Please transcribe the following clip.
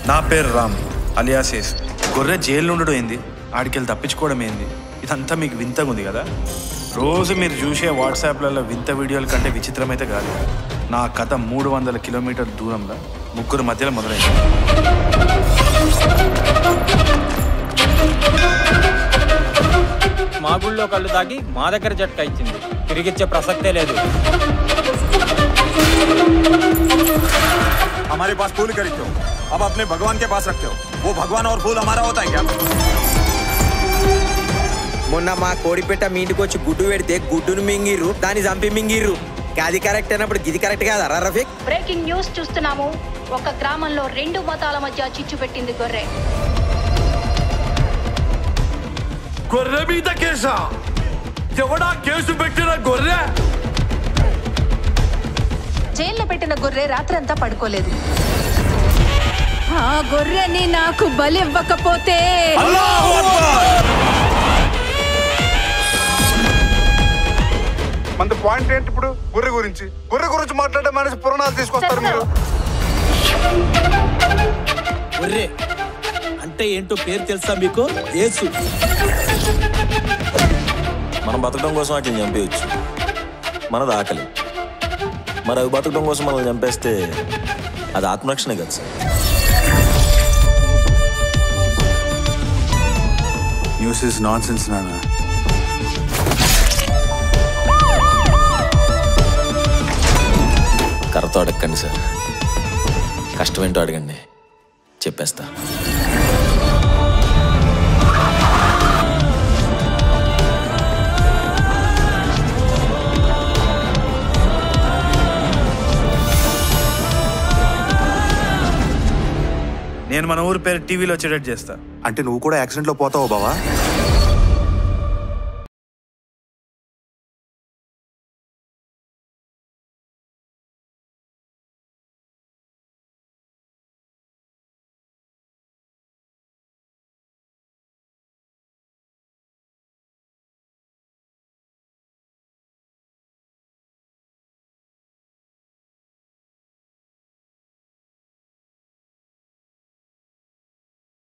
నా పేరు రామ్ అలియాసేస్. గొర్రె జైలు ఉండడం ఏంది, ఆడికెళ్ళి తప్పించుకోవడం ఏంది, ఇదంతా మీకు వింతగా ఉంది కదా. రోజు మీరు చూసే వాట్సాప్లలో వింత వీడియోల కంటే విచిత్రమైతే కాదు. నా కథ 300 కిలోమీటర్ల దూరంలో ముగ్గురు మధ్యలో మొదలైంది. మా గుళ్ళో కళ్ళు తాగి మా దగ్గర జట్కా ఇచ్చింది, తిరిగిచ్చే ప్రసక్తే లేదు. हमारे पास फूल खरीदते हो, अब अपने भगवान के पास रखते हो. वो भगवान और फूल हमारा होता है क्या? మొన్న మా కోడిపెట్ట మీ ఇంటికి వచ్చి గుడ్డు పెడితే గుడ్డును మింగిర్రు, దాన్ని చంపి మింగిర్రు. అది కరెక్ట్ అయినప్పుడు ఇది కరెక్ట్ కాదా రఫీక్? బ్రేకింగ్ న్యూస్ చూస్తున్నాము. ఒక గ్రామంలో 2 మతాల మధ్య చిచ్చు పెట్టింది గొర్రె. గొర్రె మీద కేసా? ఎవడా కేసు పెట్టిన గొర్రె? జైల్లో పెట్టిన గొర్రె రాత్రంతా పడుకోలేదు. ఆ గొర్రెని నాకు బలివ్వకపోతే మన పాయింట్ ఏంటి ఇప్పుడు? గొర్రె గురించి మాట్లాడే మనిషి పురాణాలు తీసుకొస్తారు మీరు. గొర్రె అంటే ఏంటో పేరు తెలుసా మీకు? యేసు. మనం బతకడం కోసం వాటిని చంపేయచ్చు, మనది ఆకలి. మరి అవి బతకడం కోసం మనల్ని చంపేస్తే అది ఆత్మరక్షణే కదా sir. News is non sense నాన్న. కర్రతో అడగండి సార్, కష్టమేంటో అడగండి, చెప్పేస్తా. నేను మన ఊరి పేరు టీవీలో వచ్చేటట్టు చేస్తా. అంటే నువ్వు కూడా యాక్సిడెంట్లో పోతావు బావా?